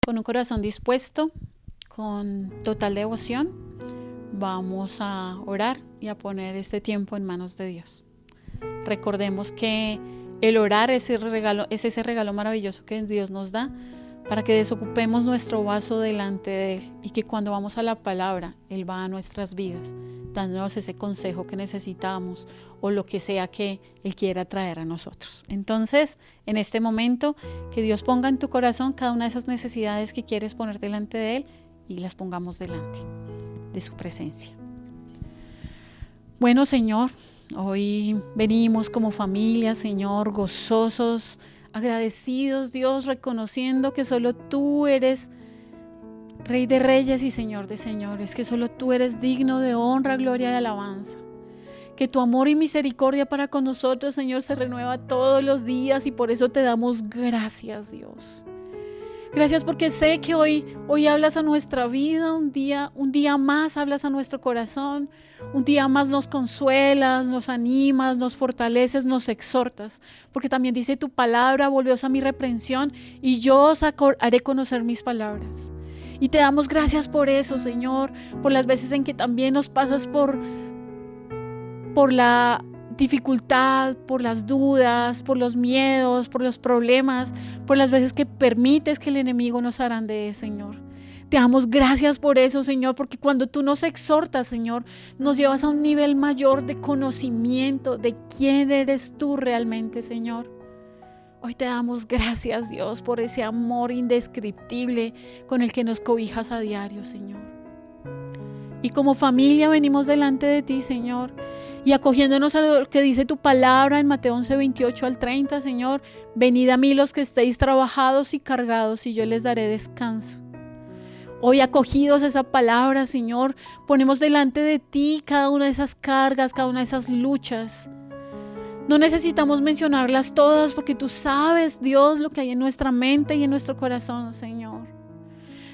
Con un corazón dispuesto, con total devoción, vamos a orar y a poner este tiempo en manos de Dios. Recordemos que el orar es ese regalo maravilloso que Dios nos da para que desocupemos nuestro vaso delante de Él y que cuando vamos a la palabra, Él va a nuestras vidas, dándonos ese consejo que necesitamos o lo que sea que Él quiera traer a nosotros. Entonces, en este momento, que Dios ponga en tu corazón cada una de esas necesidades que quieres poner delante de Él y las pongamos delante de su presencia. Bueno, Señor, hoy venimos como familia, Señor, gozosos, agradecidos, Dios, reconociendo que solo tú eres Rey de reyes y Señor de señores, que solo tú eres digno de honra, gloria y alabanza. Que tu amor y misericordia para con nosotros, Señor, se renueva todos los días y por eso te damos gracias, Dios. Gracias porque sé que hoy hablas a nuestra vida, un día más hablas a nuestro corazón, un día más nos consuelas, nos animas, nos fortaleces, nos exhortas, porque también dice tu palabra, volveos a mi reprensión y yo os haré conocer mis palabras. Y te damos gracias por eso, Señor, por las veces en que también nos pasas por la dificultad, por las dudas, por los miedos, por los problemas, por las veces que permites que el enemigo nos arandee, Señor. Te damos gracias por eso, Señor, porque cuando tú nos exhortas, Señor, nos llevas a un nivel mayor de conocimiento de quién eres tú realmente, Señor. Hoy te damos gracias, Dios, por ese amor indescriptible con el que nos cobijas a diario, Señor. Y como familia venimos delante de ti, Señor, y acogiéndonos a lo que dice tu palabra en Mateo 11, 28 al 30, Señor, venid a mí los que estéis trabajados y cargados y yo les daré descanso. Hoy acogidos a esa palabra, Señor, ponemos delante de ti cada una de esas cargas, cada una de esas luchas. No necesitamos mencionarlas todas porque tú sabes, Dios, lo que hay en nuestra mente y en nuestro corazón, Señor.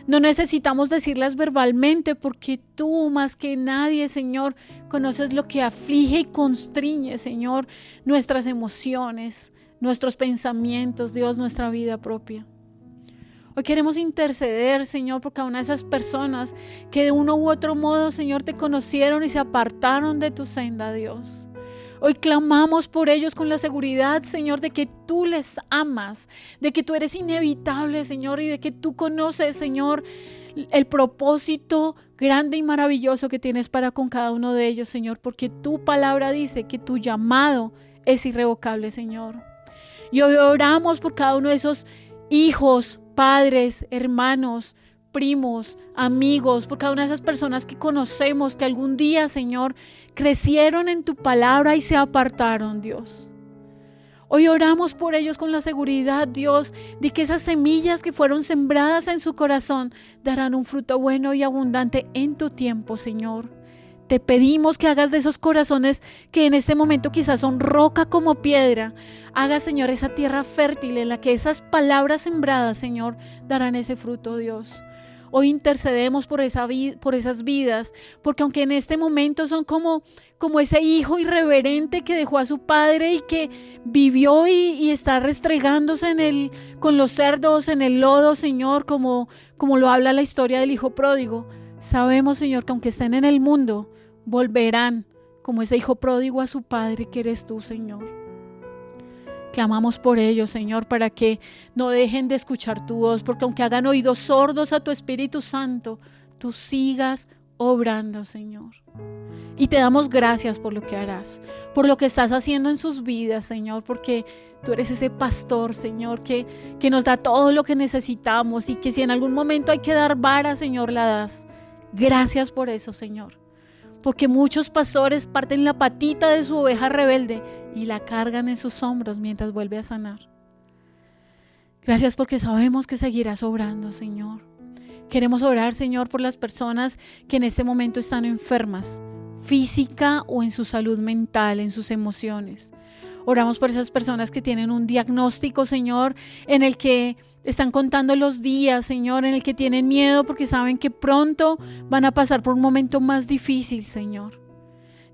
No necesitamos decirlas verbalmente porque tú, más que nadie, Señor, conoces lo que aflige y constriñe, Señor, nuestras emociones, nuestros pensamientos, Dios, nuestra vida propia. Hoy queremos interceder, Señor, por cada una de esas personas que de uno u otro modo, Señor, te conocieron y se apartaron de tu senda, Dios. Hoy clamamos por ellos con la seguridad, Señor, de que tú les amas, de que tú eres inevitable, Señor, y de que tú conoces, Señor, el propósito grande y maravilloso que tienes para con cada uno de ellos, Señor, porque tu palabra dice que tu llamado es irrevocable, Señor. Y hoy oramos por cada uno de esos hijos, padres, hermanos, primos, amigos, por cada una de esas personas que conocemos, que algún día, Señor, crecieron en tu palabra y se apartaron, Dios. Hoy oramos por ellos con la seguridad, Dios, de que esas semillas que fueron sembradas en su corazón darán un fruto bueno y abundante en tu tiempo, Señor. Te pedimos que hagas de esos corazones que en este momento quizás son roca como piedra, haga, Señor, esa tierra fértil en la que esas palabras sembradas, Señor, darán ese fruto, Dios. Hoy intercedemos por esas vidas, porque aunque en este momento son como ese hijo irreverente que dejó a su padre y que vivió y está restregándose con los cerdos en el lodo, Señor, como lo habla la historia del hijo pródigo. Sabemos, Señor, que aunque estén en el mundo, volverán como ese hijo pródigo a su padre que eres tú, Señor. Clamamos por ellos, Señor, para que no dejen de escuchar tu voz, porque aunque hagan oídos sordos a tu Espíritu Santo, tú sigas obrando, Señor. Y te damos gracias por lo que harás, por lo que estás haciendo en sus vidas, Señor, porque tú eres ese pastor, Señor, que nos da todo lo que necesitamos y que si en algún momento hay que dar vara, Señor, la das. Gracias por eso, Señor. Porque muchos pastores parten la patita de su oveja rebelde y la cargan en sus hombros mientras vuelve a sanar. Gracias porque sabemos que seguirás obrando, Señor. Queremos orar, Señor, por las personas que en este momento están enfermas, física o en su salud mental, en sus emociones. Oramos por esas personas que tienen un diagnóstico, Señor, en el que están contando los días, Señor, en el que tienen miedo porque saben que pronto van a pasar por un momento más difícil, Señor.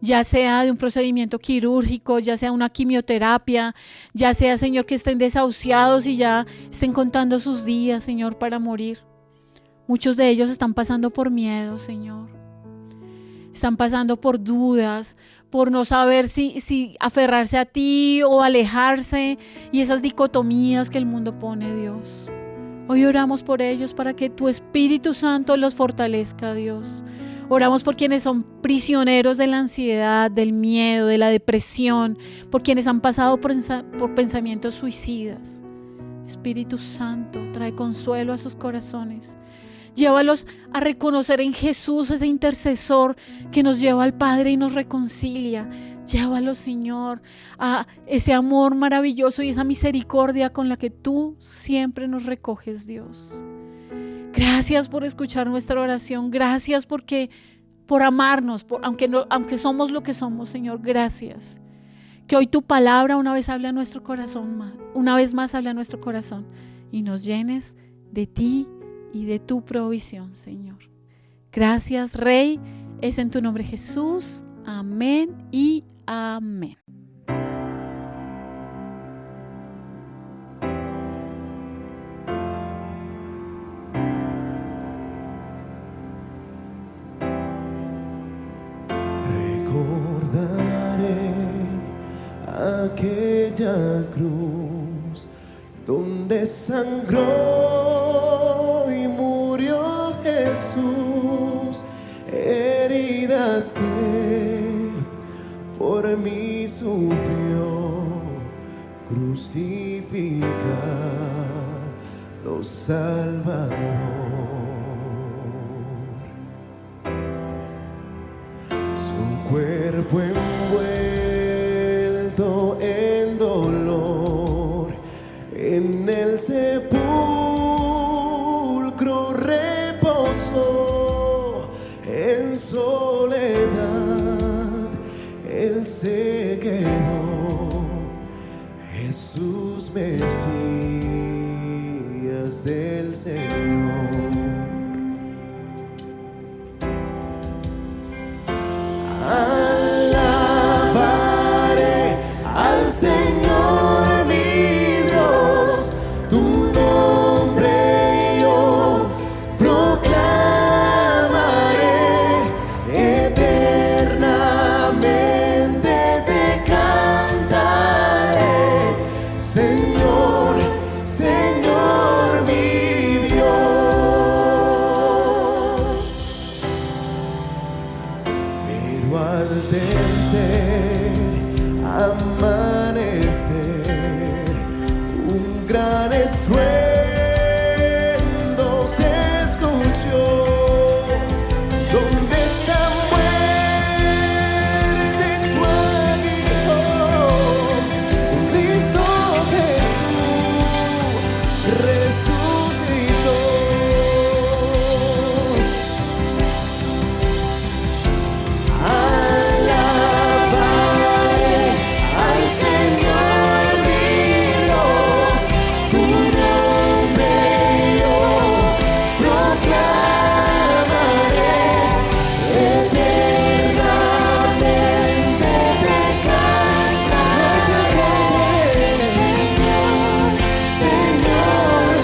Ya sea de un procedimiento quirúrgico, ya sea una quimioterapia, ya sea, Señor, que estén desahuciados y ya estén contando sus días, Señor, para morir. Muchos de ellos están pasando por miedo, Señor. Están pasando por dudas, por no saber si aferrarse a ti o alejarse, y esas dicotomías que el mundo pone, Dios. Hoy oramos por ellos para que tu Espíritu Santo los fortalezca, Dios. Oramos por quienes son prisioneros de la ansiedad, del miedo, de la depresión, por quienes han pasado por pensamientos suicidas. Espíritu Santo, trae consuelo a sus corazones. Llévalos a reconocer en Jesús ese intercesor que nos lleva al Padre y nos reconcilia. Llévalos, Señor, a ese amor maravilloso y esa misericordia con la que tú siempre nos recoges, Dios. Gracias por escuchar nuestra oración. Gracias por amarnos, aunque somos lo que somos, Señor. Gracias. Que hoy tu palabra una vez habla a nuestro corazón, una vez más habla a nuestro corazón, y nos llenes de ti y de tu provisión, Señor. Gracias, Rey. Es en tu nombre, Jesús. Amén y amén. Recordaré aquella cruz donde sangró y murió Jesús, heridas que por mí sufrió, crucificado Salvador. Su cuerpo envuelto en dolor, en el sepulcro reposó, en soledad él se quedó. Jesús Mesías, el Señor. Alabaré al Señor mi Dios, tu nombre yo proclamaré, eternamente te cantaré, Señor, Señor mi Dios. Pero al tercer amanecer, un gran estruendo se escuchó. ¿Dónde está, muerte, tu aguijón? Cristo Jesús resucitó. Alabaré al Señor mi Dios, tu nombre yo proclamaré, eternamente te cantaré, Señor, Señor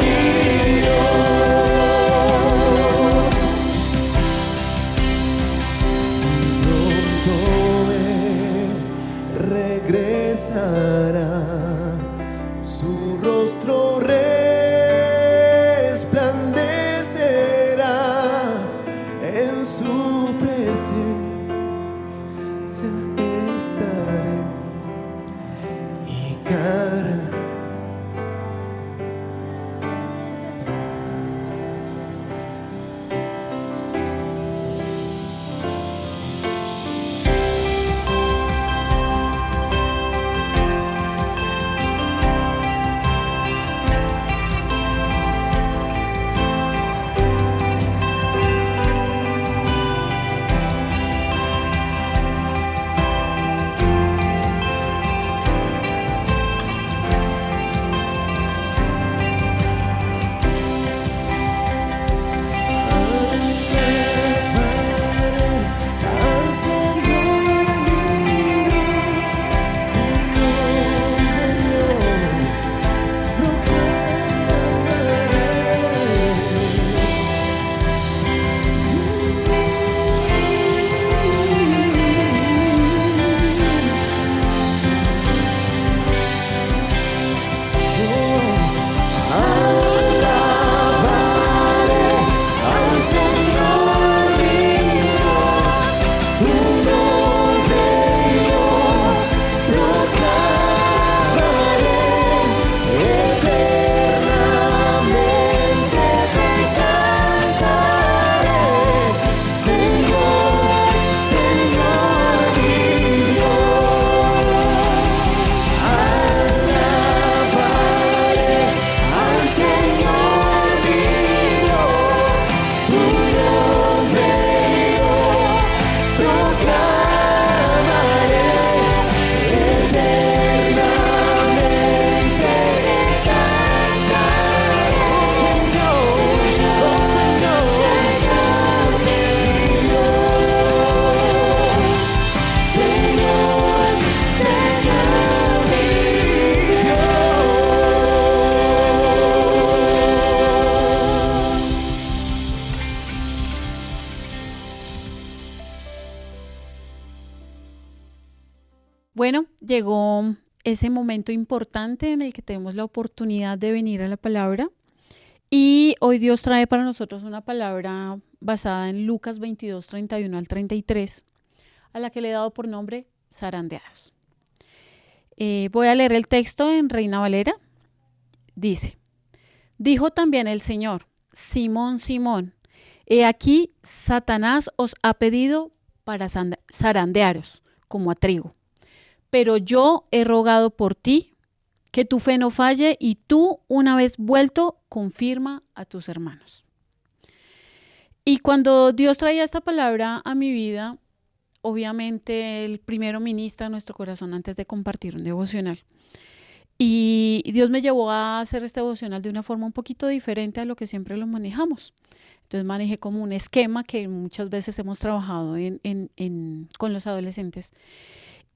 llegó ese momento importante en el que tenemos la oportunidad de venir a la palabra. Y hoy Dios trae para nosotros una palabra basada en Lucas 22, 31 al 33, a la que le he dado por nombre zarandeados. Voy a leer el texto en Reina Valera. Dice: dijo también el Señor: Simón, Simón, he aquí Satanás os ha pedido para zarandearos como a trigo. Pero yo he rogado por ti, que tu fe no falle, y tú, una vez vuelto, confirma a tus hermanos. Y cuando Dios traía esta palabra a mi vida, obviamente el primero ministra nuestro corazón antes de compartir un devocional. Y Dios me llevó a hacer este devocional de una forma un poquito diferente a lo que siempre lo manejamos. Entonces manejé como un esquema que muchas veces hemos trabajado con los adolescentes.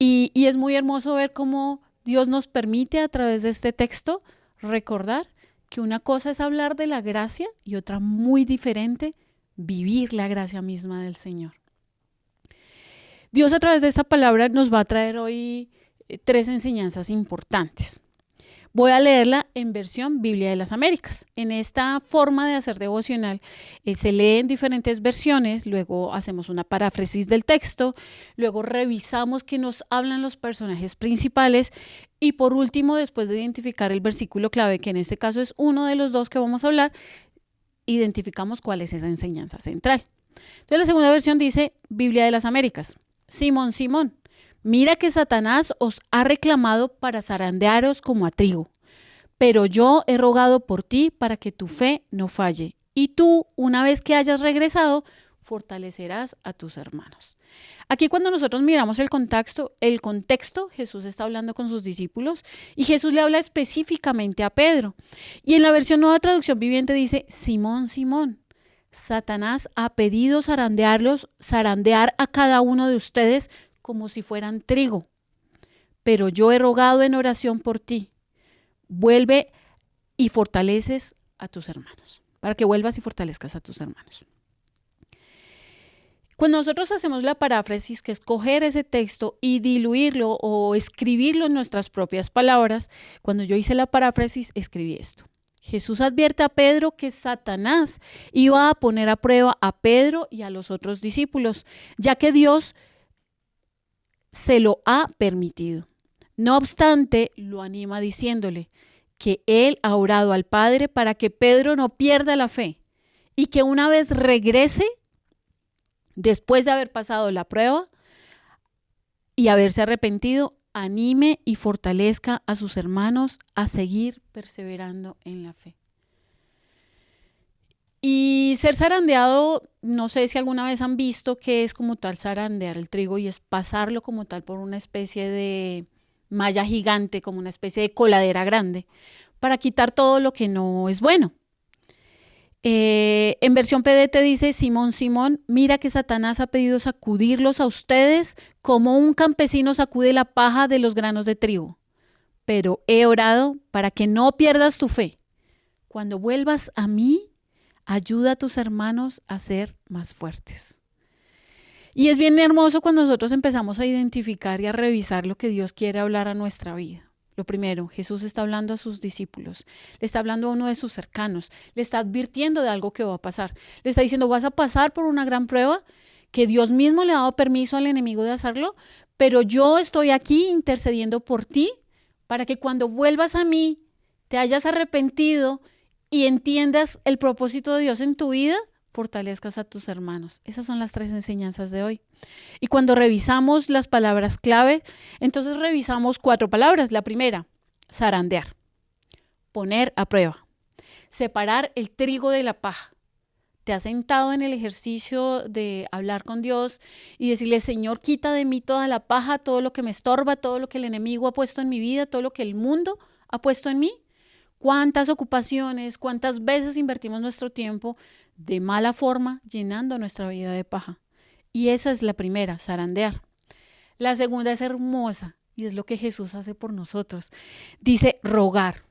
Y es muy hermoso ver cómo Dios nos permite a través de este texto recordar que una cosa es hablar de la gracia y otra muy diferente, vivir la gracia misma del Señor. Dios a través de esta palabra nos va a traer hoy 3 enseñanzas importantes. Voy a leerla en versión Biblia de las Américas. En esta forma de hacer devocional se lee en diferentes versiones, luego hacemos una paráfrasis del texto, luego revisamos qué nos hablan los personajes principales y por último, después de identificar el versículo clave, que en este caso es uno de los 2 que vamos a hablar, identificamos cuál es esa enseñanza central. Entonces la segunda versión dice Biblia de las Américas: Simón, Simón, mira que Satanás os ha reclamado para zarandearos como a trigo, pero yo he rogado por ti para que tu fe no falle, y tú, una vez que hayas regresado, fortalecerás a tus hermanos. Aquí cuando nosotros miramos el contexto, Jesús está hablando con sus discípulos y Jesús le habla específicamente a Pedro. Y en la versión Nueva Traducción Viviente dice: Simón, Simón, Satanás ha pedido zarandear a cada uno de ustedes como si fueran trigo, pero yo he rogado en oración por ti. Vuelve y fortaleces a tus hermanos, para que vuelvas y fortalezcas a tus hermanos. Cuando nosotros hacemos la paráfrasis, que es coger ese texto y diluirlo o escribirlo en nuestras propias palabras, cuando yo hice la paráfrasis, escribí esto: Jesús advierte a Pedro que Satanás iba a poner a prueba a Pedro y a los otros discípulos, ya que Dios se lo ha permitido. No obstante, lo anima diciéndole que él ha orado al Padre para que Pedro no pierda la fe y que una vez regrese, después de haber pasado la prueba y haberse arrepentido, anime y fortalezca a sus hermanos a seguir perseverando en la fe. Y ser zarandeado, no sé si alguna vez han visto que es como tal zarandear el trigo, y es pasarlo como tal por una especie de malla gigante, como una especie de coladera grande, para quitar todo lo que no es bueno. En versión PDT dice: Simón, Simón, mira que Satanás ha pedido sacudirlos a ustedes como un campesino sacude la paja de los granos de trigo. Pero he orado para que no pierdas tu fe. Cuando vuelvas a mí, ayuda a tus hermanos a ser más fuertes. Y es bien hermoso cuando nosotros empezamos a identificar y a revisar lo que Dios quiere hablar a nuestra vida. Lo primero, Jesús está hablando a sus discípulos, le está hablando a uno de sus cercanos, le está advirtiendo de algo que va a pasar. Le está diciendo: vas a pasar por una gran prueba, que Dios mismo le ha dado permiso al enemigo de hacerlo, pero yo estoy aquí intercediendo por ti para que cuando vuelvas a mí te hayas arrepentido y entiendas el propósito de Dios en tu vida, fortalezcas a tus hermanos. Esas son las 3 enseñanzas de hoy. Y cuando revisamos las palabras clave, entonces revisamos 4 palabras. La primera, zarandear, poner a prueba, separar el trigo de la paja. ¿Te has sentado en el ejercicio de hablar con Dios y decirle: Señor, quita de mí toda la paja, todo lo que me estorba, todo lo que el enemigo ha puesto en mi vida, todo lo que el mundo ha puesto en mí? ¿Cuántas ocupaciones, cuántas veces invertimos nuestro tiempo de mala forma llenando nuestra vida de paja? Y esa es la primera, zarandear. La segunda es hermosa y es lo que Jesús hace por nosotros. Dice: rogar.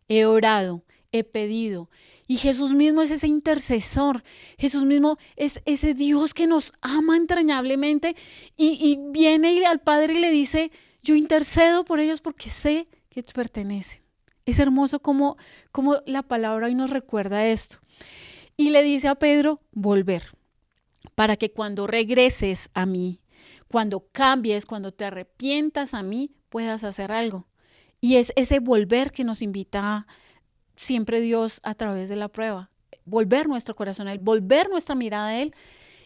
He orado, he pedido. Y Jesús mismo es ese intercesor. Jesús mismo es ese Dios que nos ama entrañablemente y viene al Padre y le dice: Yo intercedo por ellos porque sé que te pertenecen. Es hermoso como la palabra hoy nos recuerda esto. Y le dice a Pedro, volver, para que cuando regreses a mí, cuando cambies, cuando te arrepientas a mí, puedas hacer algo. Y es ese volver que nos invita siempre Dios a través de la prueba. Volver nuestro corazón a Él, volver nuestra mirada a Él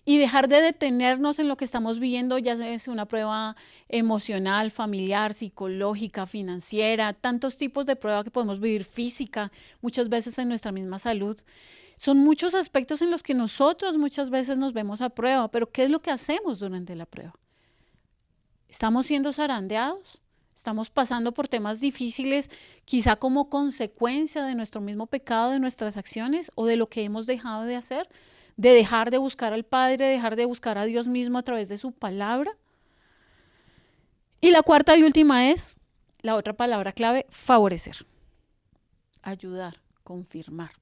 y dejar de detenernos en lo que estamos viviendo, ya sea una prueba emocional, familiar, psicológica, financiera, tantos tipos de prueba que podemos vivir, física, muchas veces en nuestra misma salud. Son muchos aspectos en los que nosotros muchas veces nos vemos a prueba, pero ¿qué es lo que hacemos durante la prueba? ¿Estamos siendo zarandeados? ¿Estamos pasando por temas difíciles, quizá como consecuencia de nuestro mismo pecado, de nuestras acciones o de lo que hemos dejado de hacer? ¿De dejar de buscar al Padre, dejar de buscar a Dios mismo a través de su palabra? Y la cuarta y última es, la otra palabra clave, favorecer, ayudar, confirmar.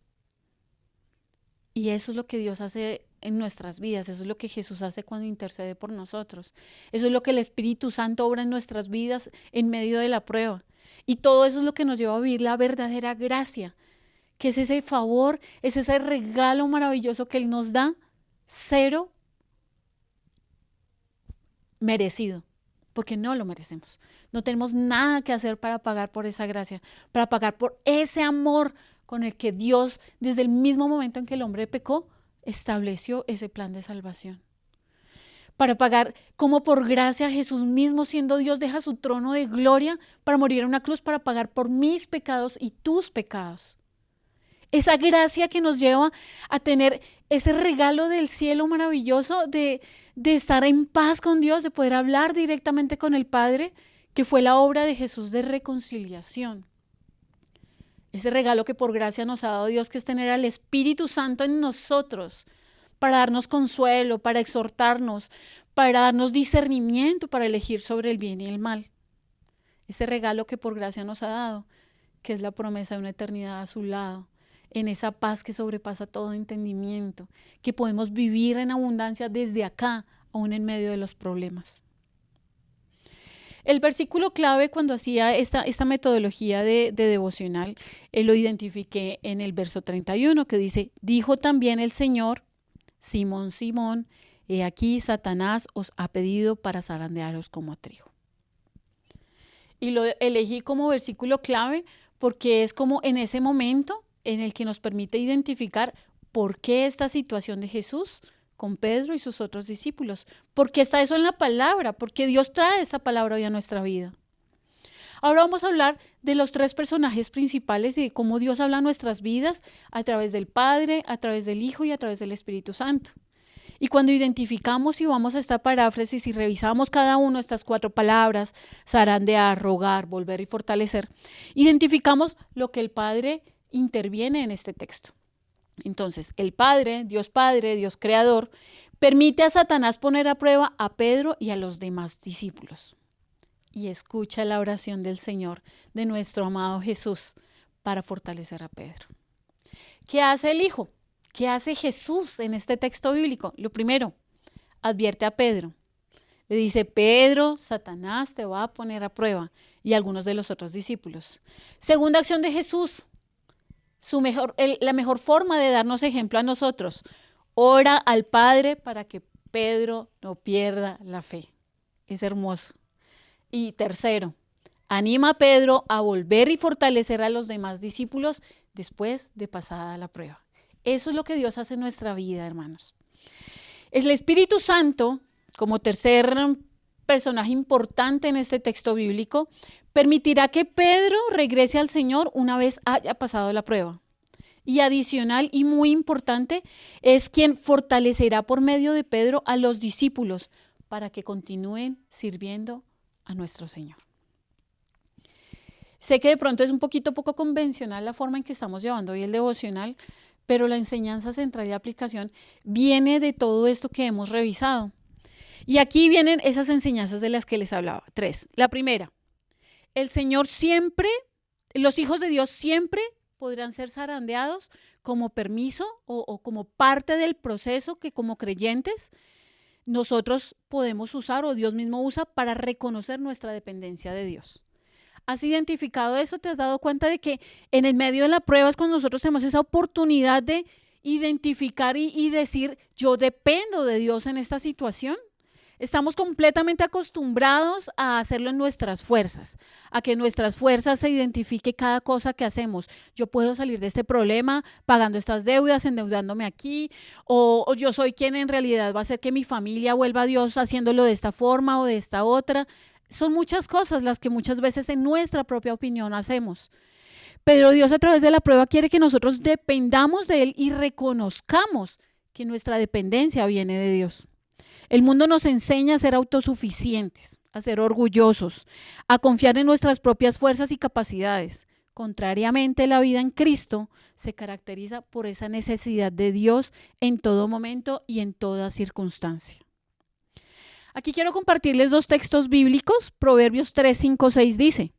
Y eso es lo que Dios hace en nuestras vidas, eso es lo que Jesús hace cuando intercede por nosotros. Eso es lo que el Espíritu Santo obra en nuestras vidas en medio de la prueba. Y todo eso es lo que nos lleva a vivir la verdadera gracia, que es ese favor, es ese regalo maravilloso que Él nos da, cero merecido, porque no lo merecemos. No tenemos nada que hacer para pagar por esa gracia, para pagar por ese amor con el que Dios, desde el mismo momento en que el hombre pecó, estableció ese plan de salvación. Para pagar, como por gracia Jesús mismo siendo Dios deja su trono de gloria para morir en una cruz, para pagar por mis pecados y tus pecados. Esa gracia que nos lleva a tener ese regalo del cielo maravilloso de estar en paz con Dios, de poder hablar directamente con el Padre, que fue la obra de Jesús de reconciliación. Ese regalo que por gracia nos ha dado Dios, que es tener al Espíritu Santo en nosotros, para darnos consuelo, para exhortarnos, para darnos discernimiento, para elegir sobre el bien y el mal. Ese regalo que por gracia nos ha dado, que es la promesa de una eternidad a su lado, en esa paz que sobrepasa todo entendimiento, que podemos vivir en abundancia desde acá, aún en medio de los problemas. El versículo clave cuando hacía esta metodología de devocional, lo identifiqué en el verso 31, que dice, dijo también el Señor, Simón, Simón, he aquí Satanás os ha pedido para zarandearos como a trigo. Y lo elegí como versículo clave porque es como en ese momento en el que nos permite identificar por qué esta situación de Jesús con Pedro y sus otros discípulos. ¿Por qué está eso en la palabra? Porque Dios trae esa palabra hoy a nuestra vida. Ahora vamos a hablar de los tres personajes principales y de cómo Dios habla a nuestras vidas a través del Padre, a través del Hijo y a través del Espíritu Santo. Y cuando identificamos y vamos a esta paráfrasis y revisamos cada una de estas cuatro palabras, zarandear, rogar, volver y fortalecer, identificamos lo que el Padre interviene en este texto. Entonces, el Padre, Dios Creador, permite a Satanás poner a prueba a Pedro y a los demás discípulos. Y escucha la oración del Señor, de nuestro amado Jesús, para fortalecer a Pedro. ¿Qué hace el Hijo? ¿Qué hace Jesús en este texto bíblico? Lo primero, advierte a Pedro. Le dice, Pedro, Satanás te va a poner a prueba, y algunos de los otros discípulos. Segunda acción de Jesús, la mejor forma de darnos ejemplo a nosotros. Ora al Padre para que Pedro no pierda la fe. Es hermoso. Y tercero, anima a Pedro a volver y fortalecer a los demás discípulos después de pasada la prueba. Eso es lo que Dios hace en nuestra vida, hermanos. El Espíritu Santo, como tercer personaje importante en este texto bíblico, permitirá que Pedro regrese al Señor una vez haya pasado la prueba. Y adicional y muy importante, es quien fortalecerá por medio de Pedro a los discípulos para que continúen sirviendo a nuestro Señor. Sé que de pronto es un poco convencional la forma en que estamos llevando hoy el devocional, pero la enseñanza central y aplicación viene de todo esto que hemos revisado. Y aquí vienen esas enseñanzas de las que les hablaba. 3. La primera, el Señor siempre, los hijos de Dios siempre podrán ser zarandeados como permiso o como parte del proceso que como creyentes nosotros podemos usar o Dios mismo usa para reconocer nuestra dependencia de Dios. ¿Has identificado eso? ¿Te has dado cuenta de que en el medio de la prueba es cuando nosotros tenemos esa oportunidad de identificar y decir, yo dependo de Dios en esta situación? Estamos completamente acostumbrados a hacerlo en nuestras fuerzas, a que nuestras fuerzas se identifique cada cosa que hacemos. Yo puedo salir de este problema pagando estas deudas, endeudándome aquí, o yo soy quien en realidad va a hacer que mi familia vuelva a Dios haciéndolo de esta forma o de esta otra. Son muchas cosas las que muchas veces en nuestra propia opinión hacemos. Pero Dios a través de la prueba quiere que nosotros dependamos de Él y reconozcamos que nuestra dependencia viene de Dios. El mundo nos enseña a ser autosuficientes, a ser orgullosos, a confiar en nuestras propias fuerzas y capacidades. Contrariamente, la vida en Cristo se caracteriza por esa necesidad de Dios en todo momento y en toda circunstancia. Aquí quiero compartirles 2 textos bíblicos. Proverbios 3, 5, 6 dice: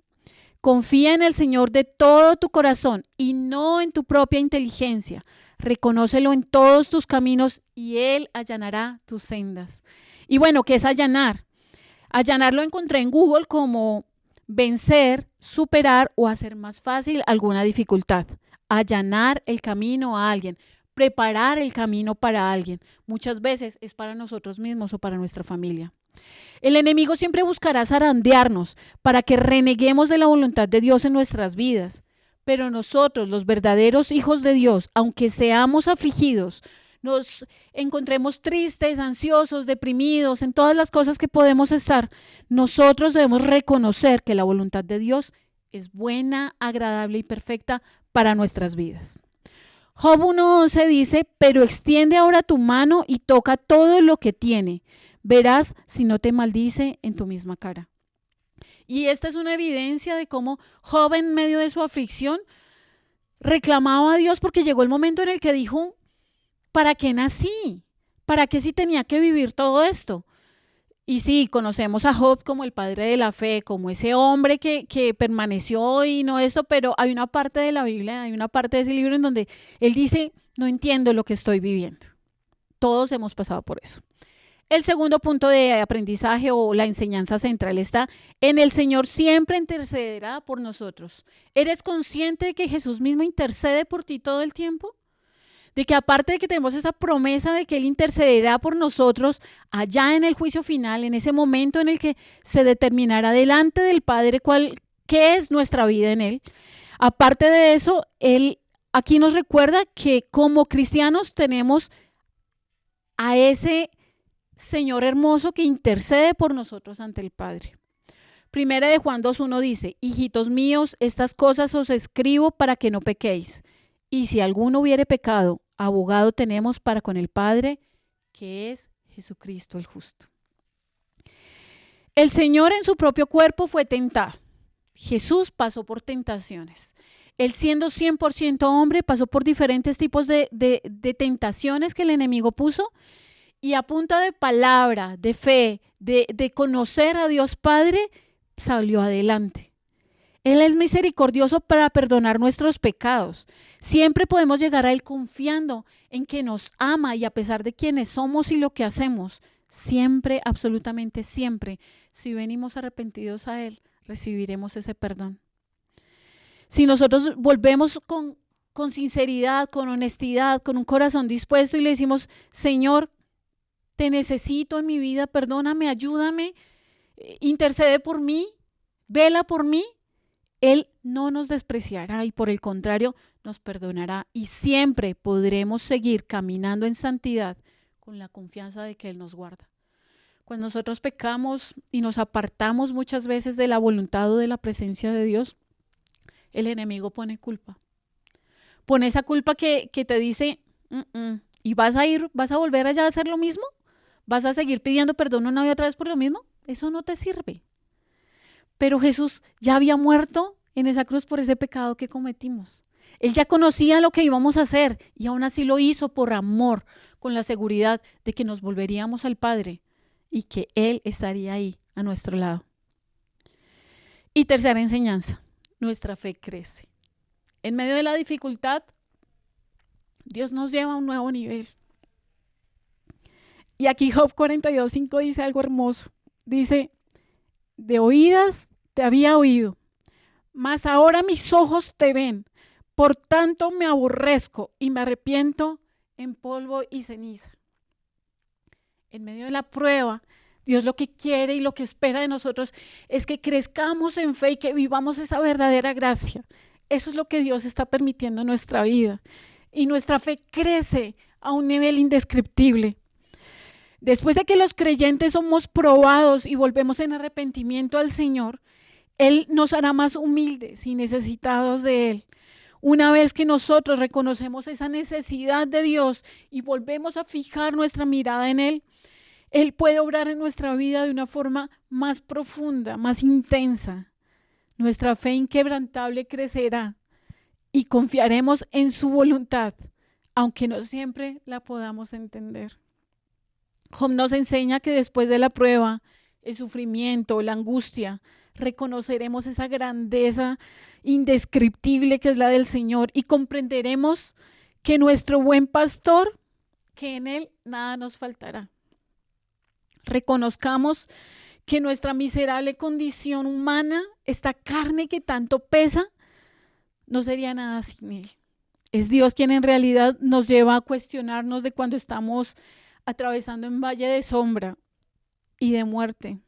confía en el Señor de todo tu corazón y no en tu propia inteligencia. Reconócelo en todos tus caminos y Él allanará tus sendas. Y bueno, ¿qué es allanar? Allanar lo encontré en Google como vencer, superar o hacer más fácil alguna dificultad. Allanar el camino a alguien, preparar el camino para alguien. Muchas veces es para nosotros mismos o para nuestra familia. El enemigo siempre buscará zarandearnos para que reneguemos de la voluntad de Dios en nuestras vidas. Pero nosotros, los verdaderos hijos de Dios, aunque seamos afligidos, nos encontremos tristes, ansiosos, deprimidos, en todas las cosas que podemos estar, nosotros debemos reconocer que la voluntad de Dios es buena, agradable y perfecta para nuestras vidas. Job 1:11 dice: pero extiende ahora tu mano y toca todo lo que tiene. Verás si no te maldice en tu misma cara. Y esta es una evidencia de cómo Job, en medio de su aflicción, reclamaba a Dios, porque llegó el momento en el que dijo: ¿para qué nací? ¿Para qué si tenía que vivir todo esto? Y sí, conocemos a Job como el padre de la fe, como ese hombre que permaneció y no esto, pero hay una parte de la Biblia, hay una parte de ese libro en donde él dice: no entiendo lo que estoy viviendo. Todos hemos pasado por eso. El segundo punto de aprendizaje o la enseñanza central está: en el Señor siempre intercederá por nosotros. ¿Eres consciente de que Jesús mismo intercede por ti todo el tiempo? De que aparte de que tenemos esa promesa de que Él intercederá por nosotros allá en el juicio final, en ese momento en el que se determinará delante del Padre qué es nuestra vida en Él. Aparte de eso, Él aquí nos recuerda que como cristianos tenemos a ese Señor hermoso que intercede por nosotros ante el Padre. Primera de Juan 2:1 dice: hijitos míos, estas cosas os escribo para que no pequéis. Y si alguno hubiere pecado, abogado tenemos para con el Padre, que es Jesucristo el justo. El Señor en su propio cuerpo fue tentado. Jesús pasó por tentaciones. Él, siendo 100% hombre, pasó por diferentes tipos de tentaciones que el enemigo puso, y a punta de palabra, de fe, de conocer a Dios Padre, salió adelante. Él es misericordioso para perdonar nuestros pecados. Siempre podemos llegar a Él confiando en que nos ama, y a pesar de quienes somos y lo que hacemos, siempre, absolutamente siempre, si venimos arrepentidos a Él, recibiremos ese perdón. Si nosotros volvemos con sinceridad, con honestidad, con un corazón dispuesto y le decimos: Señor, te necesito en mi vida, perdóname, ayúdame, intercede por mí, vela por mí, Él no nos despreciará y por el contrario nos perdonará, y siempre podremos seguir caminando en santidad con la confianza de que Él nos guarda. Cuando nosotros pecamos y nos apartamos muchas veces de la voluntad o de la presencia de Dios, el enemigo pone culpa. Pone esa culpa que te dice: ¿y vas a volver allá a hacer lo mismo? ¿Vas a seguir pidiendo perdón una y otra vez por lo mismo? Eso no te sirve. Pero Jesús ya había muerto en esa cruz por ese pecado que cometimos. Él ya conocía lo que íbamos a hacer y aún así lo hizo por amor, con la seguridad de que nos volveríamos al Padre y que Él estaría ahí a nuestro lado. Y tercera enseñanza: nuestra fe crece. En medio de la dificultad, Dios nos lleva a un nuevo nivel. Y aquí Job 42:5 dice algo hermoso. Dice, de oídas te había oído, mas ahora mis ojos te ven. Por tanto me aborrezco y me arrepiento en polvo y ceniza. En medio de la prueba, Dios lo que quiere y lo que espera de nosotros es que crezcamos en fe y que vivamos esa verdadera gracia. Eso es lo que Dios está permitiendo en nuestra vida. Y nuestra fe crece a un nivel indescriptible. Después de que los creyentes somos probados y volvemos en arrepentimiento al Señor, Él nos hará más humildes y necesitados de Él. Una vez que nosotros reconocemos esa necesidad de Dios y volvemos a fijar nuestra mirada en Él, Él puede obrar en nuestra vida de una forma más profunda, más intensa. Nuestra fe inquebrantable crecerá y confiaremos en su voluntad, aunque no siempre la podamos entender. Job nos enseña que después de la prueba, el sufrimiento, la angustia, reconoceremos esa grandeza indescriptible que es la del Señor y comprenderemos que nuestro buen pastor, que en Él nada nos faltará. Reconozcamos que nuestra miserable condición humana, esta carne que tanto pesa, no sería nada sin Él. Es Dios quien en realidad nos lleva a cuestionarnos de cuando estamos atravesando un valle de sombra y de muerte.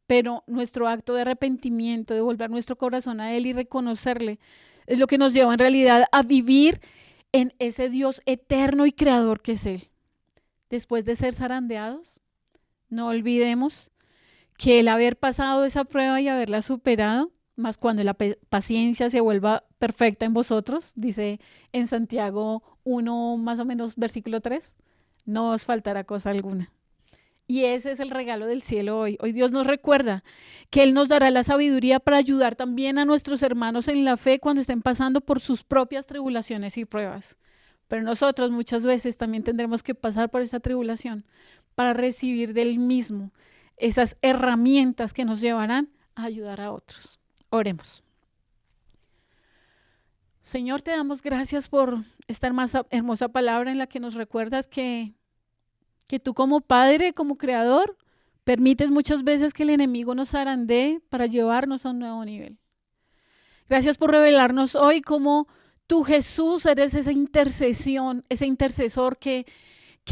Pero nuestro acto de arrepentimiento, de volver nuestro corazón a Él y reconocerle, es lo que nos lleva en realidad a vivir en ese Dios eterno y creador que es Él. Después de ser zarandeados, no olvidemos que el haber pasado esa prueba y haberla superado, más cuando la paciencia se vuelva perfecta en vosotros, dice en Santiago 1, más o menos versículo 3, no os faltará cosa alguna. Y ese es el regalo del cielo hoy. Hoy Dios nos recuerda que Él nos dará la sabiduría para ayudar también a nuestros hermanos en la fe cuando estén pasando por sus propias tribulaciones y pruebas. Pero nosotros muchas veces también tendremos que pasar por esa tribulación para recibir del mismo esas herramientas que nos llevarán a ayudar a otros. Oremos. Señor, te damos gracias por esta hermosa palabra en la que nos recuerdas que tú como Padre, como Creador, permites muchas veces que el enemigo nos zarandee para llevarnos a un nuevo nivel. Gracias por revelarnos hoy cómo tú, Jesús, eres esa intercesión, ese intercesor que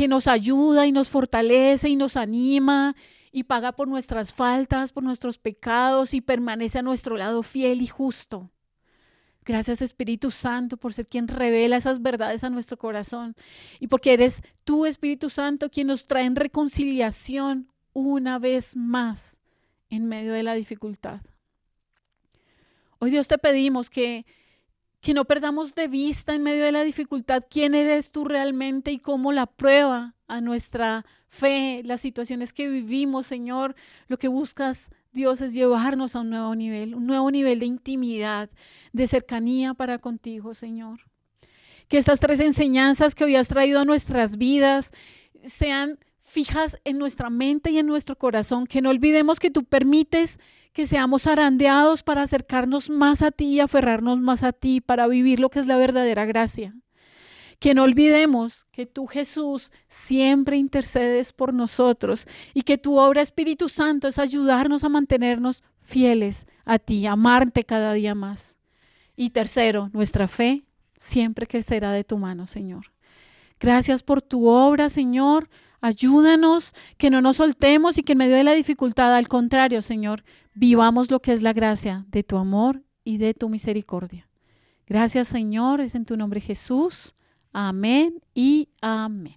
nos ayuda y nos fortalece y nos anima y paga por nuestras faltas, por nuestros pecados y permanece a nuestro lado fiel y justo. Gracias, Espíritu Santo, por ser quien revela esas verdades a nuestro corazón y porque eres tú, Espíritu Santo, quien nos trae en reconciliación una vez más en medio de la dificultad. Hoy, Dios, te pedimos que no perdamos de vista en medio de la dificultad quién eres tú realmente y cómo la prueba a nuestra fe, las situaciones que vivimos, Señor, lo que buscas, Dios, es llevarnos a un nuevo nivel de intimidad, de cercanía para contigo, Señor. Que estas 3 enseñanzas que hoy has traído a nuestras vidas sean fijas en nuestra mente y en nuestro corazón, que no olvidemos que tú permites que seamos zarandeados para acercarnos más a ti y aferrarnos más a ti para vivir lo que es la verdadera gracia. Que no olvidemos que tú, Jesús, siempre intercedes por nosotros y que tu obra, Espíritu Santo, es ayudarnos a mantenernos fieles a ti, amarte cada día más. Y tercero, nuestra fe siempre crecerá de tu mano, Señor. Gracias por tu obra, Señor. Ayúdanos, que no nos soltemos y que en medio de la dificultad, al contrario, Señor, vivamos lo que es la gracia de tu amor y de tu misericordia. Gracias, Señor, es en tu nombre, Jesús. Amén y amén.